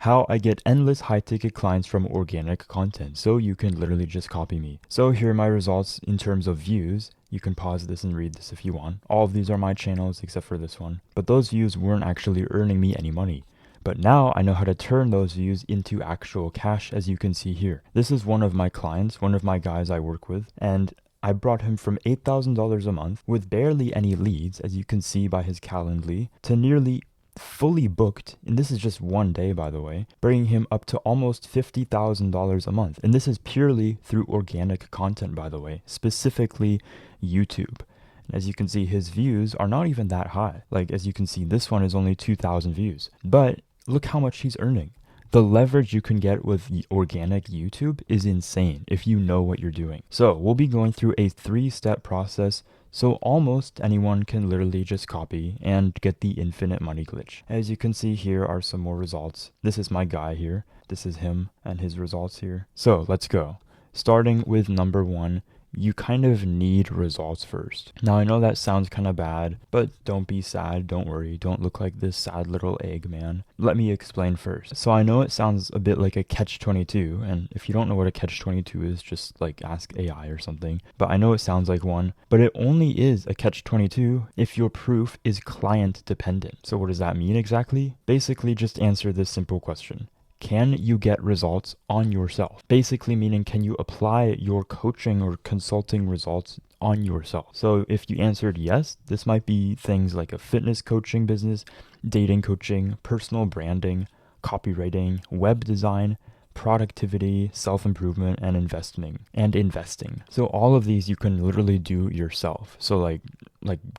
how I get endless high ticket clients from organic content. So you can literally just copy me. So here are my results in terms of views. You can pause this and read this if you want. All of these are my channels except for this one. But those views weren't actually earning me any money. But now I know how to turn those views into actual cash, as you can see here. This is one of my clients, one of my guys I work with, and I brought him from $8,000 a month with barely any leads, as you can see by his Calendly, to nearly fully booked, and this is just one day by the way, bringing him up to almost $50,000 a month. And this is purely through organic content, by the way, specifically YouTube. And as you can see, his views are not even that high. Like, as you can see, this one is only 2,000 views, but look how much he's earning. The leverage you can get with organic YouTube is insane if you know what you're doing. So we'll be going through a 3-step process, so almost anyone can literally just copy and get the infinite money glitch. As you can see, here are some more results. This is my guy here. This is him and his results here. So let's go. Starting with number 1. You kind of need results first. Now I know that sounds kind of bad, but don't be sad, don't worry, don't look like this sad little egg man. Let me explain first. So I know it sounds a bit like a catch-22, and if you don't know what a catch-22 is, just like ask AI or something. But I know it sounds like one, but it only is a catch-22 if your proof is client dependent. So what does that mean exactly? Basically just answer this simple question. Can you get results on yourself? Basically meaning, can you apply your coaching or consulting results on yourself? So if you answered yes, this might be things like a fitness coaching business, dating coaching, personal branding, copywriting, web design, productivity, self-improvement, and investing. So all of these you can literally do yourself. So like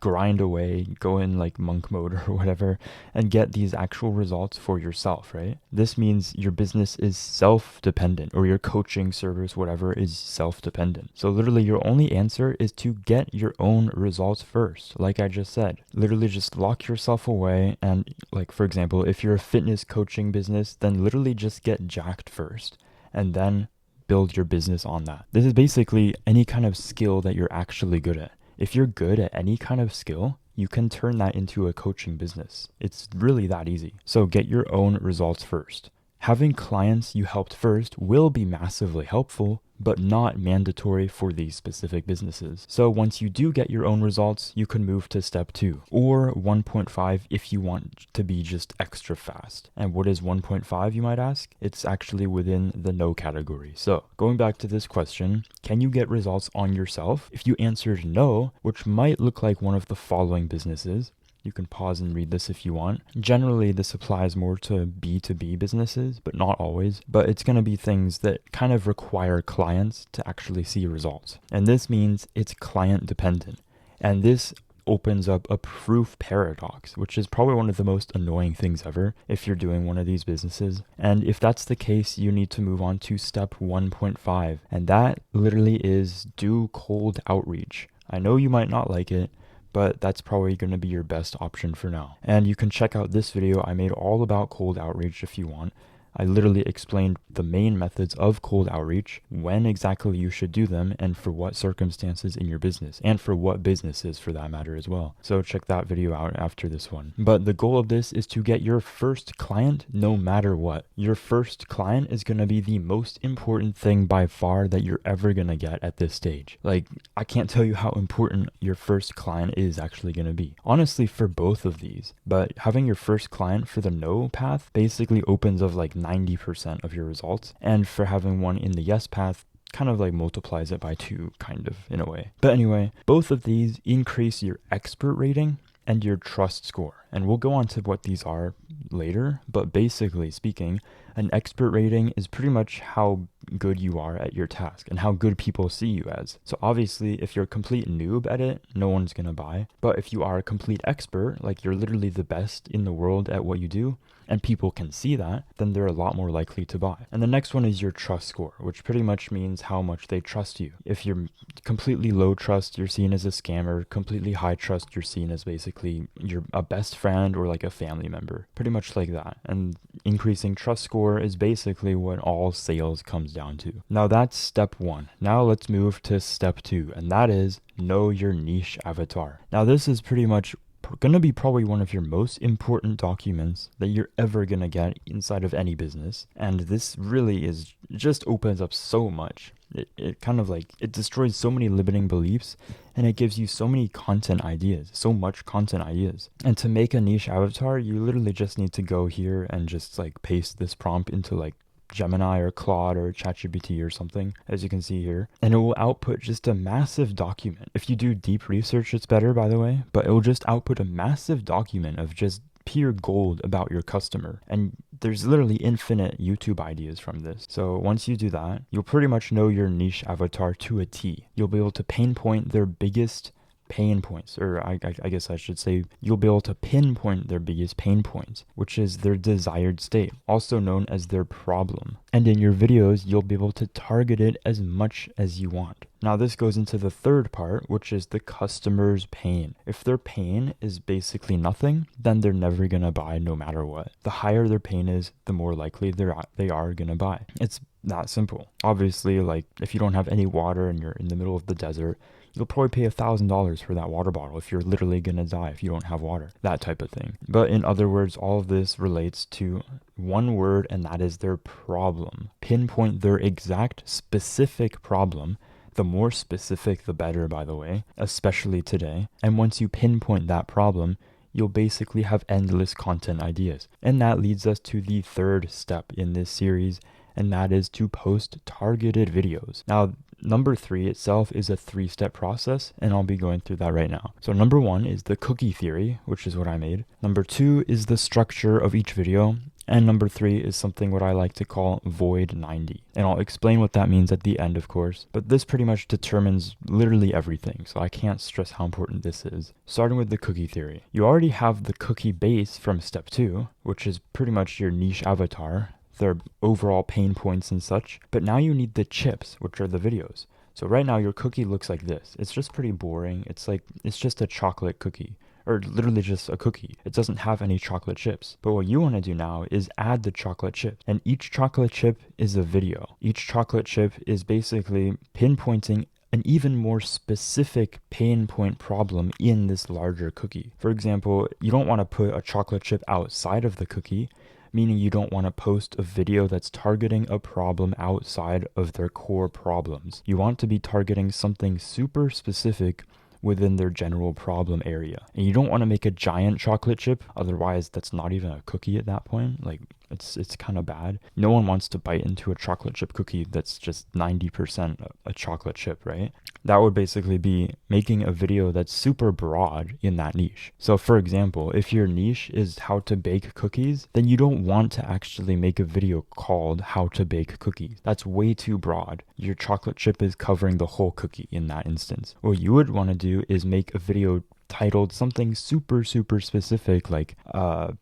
grind away, go in like monk mode or whatever, and get these actual results for yourself, right? This means your business is self-dependent, or your coaching service, whatever, is self-dependent. So literally your only answer is to get your own results first. Like I just said, literally just lock yourself away. And like, for example, if you're a fitness coaching business, then literally just get jacked first and then build your business on that. This is basically any kind of skill that you're actually good at. If you're good at any kind of skill, you can turn that into a coaching business. It's really that easy. So get your own results first. Having clients you helped first will be massively helpful, but not mandatory for these specific businesses. So once you do get your own results, you can move to step 2, or 1.5 if you want to be just extra fast. And what is 1.5, you might ask? It's actually within the no category. So going back to this question, can you get results on yourself? If you answered no, which might look like one of the following businesses, you can pause and read this if you want. Generally, this applies more to B2B businesses, but not always. But it's going to be things that kind of require clients to actually see results. And this means it's client dependent. And this opens up a proof paradox, which is probably one of the most annoying things ever if you're doing one of these businesses. And if that's the case, you need to move on to step 1.5. And that literally is do cold outreach. I know you might not like it, but that's probably going to be your best option for now. And you can check out this video I made all about cold outreach if you want. I literally explained the main methods of cold outreach, when exactly you should do them, and for what circumstances in your business, and for what businesses for that matter as well. So check that video out after this one. But the goal of this is to get your first client no matter what. Your first client is going to be the most important thing by far that you're ever going to get at this stage. Like, I can't tell you how important your first client is actually going to be. Honestly, for both of these. But having your first client for the no path basically opens up like 90% of your results, and for having one in the yes path kind of like multiplies it by 2, kind of, in a way. But anyway, both of these increase your expert rating and your trust score, and we'll go on to what these are later. But basically speaking, an expert rating is pretty much how good you are at your task and how good people see you as. So obviously, if you're a complete noob at it, no one's gonna buy. But if you are a complete expert, like you're literally the best in the world at what you do, and people can see that, then they're a lot more likely to buy. And the next one is your trust score, which pretty much means how much they trust you. If you're completely low trust, you're seen as a scammer. Completely high trust, you're seen as basically you're a best friend or like a family member. Pretty much like that. And increasing trust score is basically what all sales comes down to. Now that's step 1. Now let's move to step 2, and that is know your niche avatar. Now this is pretty much going to be probably one of your most important documents that you're ever going to get inside of any business. And this really is just opens up so much. It kind of like, it destroys so many limiting beliefs, and it gives you so many content ideas, so much content ideas. And to make a niche avatar, you literally just need to go here and just like paste this prompt into like Gemini or Claude or ChatGPT or something, as you can see here, and it will output just a massive document. If you do deep research, it's better, by the way, but it will just output a massive document of just pure gold about your customer. And there's literally infinite YouTube ideas from this. So once you do that, you'll pretty much know your niche avatar to a T. You'll be able to pinpoint their biggest pain points, or I guess I should say you'll be able to pinpoint their biggest pain points, which is their desired state, also known as their problem. And in your videos, you'll be able to target it as much as you want. Now this goes into the third part, which is the customer's pain. If their pain is basically nothing, then they're never gonna buy no matter what. The higher their pain is, the more likely they are gonna buy. It's that simple. Obviously, like if you don't have any water and you're in the middle of the desert, you'll probably pay $1,000 for that water bottle if you're literally gonna die if you don't have water, that type of thing. But in other words, all of this relates to one word, and that is their problem. Pinpoint their exact specific problem. The more specific, the better, by the way, especially today. And once you pinpoint that problem, you'll basically have endless content ideas. And that leads us to the third step in this series, and that is to post targeted videos. Now, number 3 itself is a 3-step process, and I'll be going through that right now. So number 1 is the cookie theory, which is what I made. Number 2 is the structure of each video. And number 3 is something what I like to call void 90. And I'll explain what that means at the end, of course. But this pretty much determines literally everything, so I can't stress how important this is. Starting with the cookie theory. You already have the cookie base from step 2, which is pretty much your niche avatar, their overall pain points and such. But now you need the chips, which are the videos. So right now your cookie looks like this. It's just pretty boring. It's just a chocolate cookie. Or literally just a cookie. It doesn't have any chocolate chips. But what you want to do now is add the chocolate chips. And each chocolate chip is a video. Each chocolate chip is basically pinpointing an even more specific pain point problem in this larger cookie. For example, you don't want to put a chocolate chip outside of the cookie, meaning you don't want to post a video that's targeting a problem outside of their core problems. You want to be targeting something super specific within their general problem area. And you don't want to make a giant chocolate chip, otherwise that's not even a cookie at that point. Like, it's kind of bad. No one wants to bite into a chocolate chip cookie that's just 90% a chocolate chip, right? That would basically be making a video that's super broad in that niche. So for example, if your niche is how to bake cookies, then you don't want to actually make a video called how to bake cookies. That's way too broad. Your chocolate chip is covering the whole cookie in that instance. What you would want to do is make a video titled something super specific, like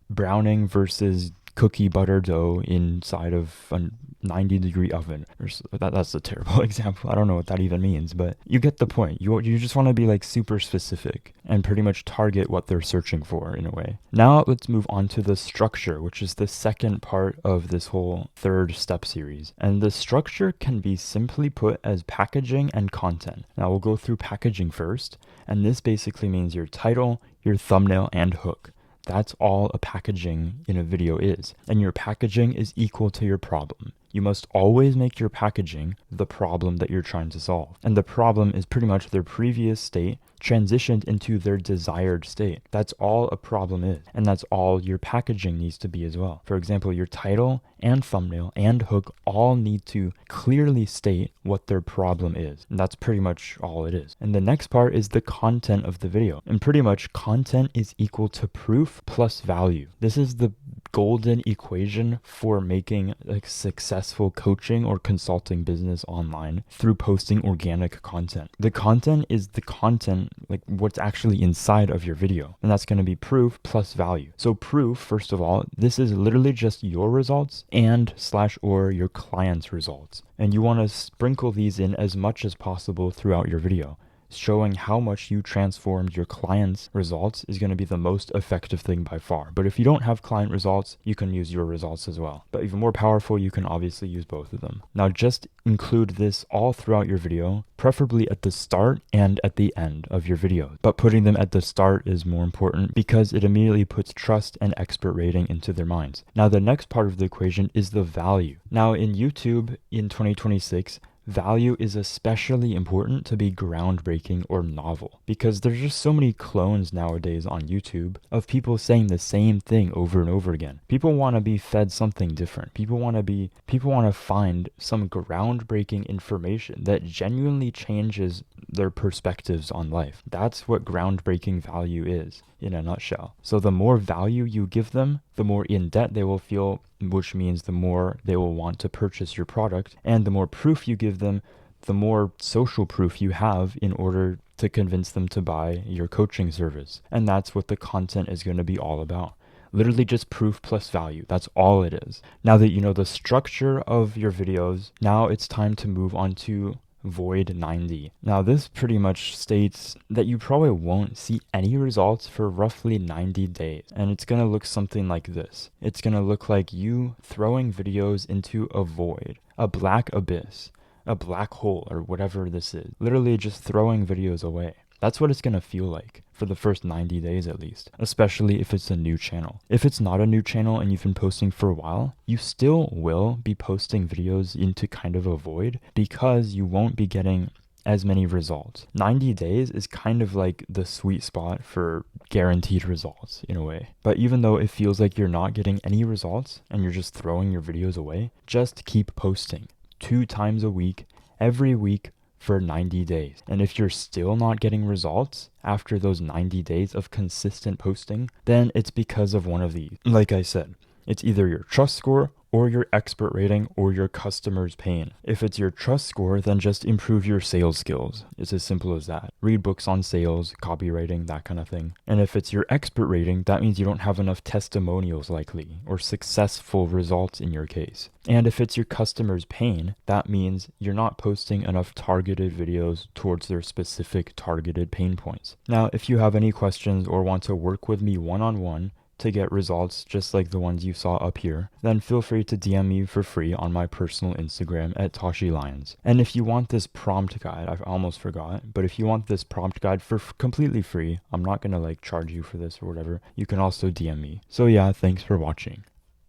browning versus cookie butter dough inside of a 90-degree oven. That's a terrible example. I don't know what that even means, but you get the point. You just want to be like super specific and pretty much target what they're searching for in a way. Now let's move on to the structure, which is the second part of this whole 3rd step series. And the structure can be simply put as packaging and content. Now we'll go through packaging first, and this basically means your title, your thumbnail, and hook. That's all a packaging in a video is. And your packaging is equal to your problem. You must always make your packaging the problem that you're trying to solve. And the problem is pretty much their previous state transitioned into their desired state. That's all a problem is. And that's all your packaging needs to be as well. For example, your title and thumbnail and hook all need to clearly state what their problem is. And that's pretty much all it is. And the next part is the content of the video. And pretty much content is equal to proof plus value. This is the golden equation for making a successful coaching or consulting business online through posting organic content. The content is the content, like what's actually inside of your video, and that's going to be proof plus value. So proof, first of all, this is literally just your results and / or your client's results, and you want to sprinkle these in as much as possible throughout your video. showing how much you transformed your clients' results is going to be the most effective thing by far. But if you don't have client results, you can use your results as well. But even more powerful, you can obviously use both of them. Now just include this all throughout your video, preferably at the start and at the end of your video. But putting them at the start is more important because it immediately puts trust and expert rating into their minds. Now the next part of the equation is the value. Now in YouTube in 2026, value is especially important to be groundbreaking or novel because there's just so many clones nowadays on YouTube of people saying the same thing over and over again. People want to be fed something different. People want to find some groundbreaking information that genuinely changes their perspectives on life. That's what groundbreaking value is in a nutshell. So the more value you give them, the more in debt they will feel, which means the more they will want to purchase your product. And the more proof you give them, the more social proof you have in order to convince them to buy your coaching service. And that's what the content is going to be all about. Literally just proof plus value. That's all it is. Now that you know the structure of your videos, now it's time to move on to void 90. Now this pretty much states that you probably won't see any results for roughly 90 days. And it's going to look something like this. It's going to look like you throwing videos into a void, a black abyss, a black hole, or whatever this is. Literally just throwing videos away. That's what it's going to feel like for the first 90 days at least, especially if it's a new channel. If it's not a new channel and you've been posting for a while, you still will be posting videos into kind of a void because you won't be getting as many results. 90 days is kind of like the sweet spot for guaranteed results in a way. But even though it feels like you're not getting any results and you're just throwing your videos away, just keep posting 2 times a week, every week, for 90 days. And if you're still not getting results after those 90 days of consistent posting, then it's because of one of these. Like I said, it's either your trust score or your expert rating or your customer's pain. If it's your trust score, then just improve your sales skills. It's as simple as that. Read books on sales, copywriting, that kind of thing. And if it's your expert rating, that means you don't have enough testimonials likely or successful results in your case. And if it's your customer's pain, that means you're not posting enough targeted videos towards their specific targeted pain points. Now, if you have any questions or want to work with me one-on-one, to get results just like the ones you saw up here, then feel free to DM me for free on my personal Instagram at tashielyonns. And if you want this prompt guide, I almost forgot, but if you want this prompt guide for completely free, I'm not gonna like charge you for this or whatever, you can also DM me. So yeah, thanks for watching.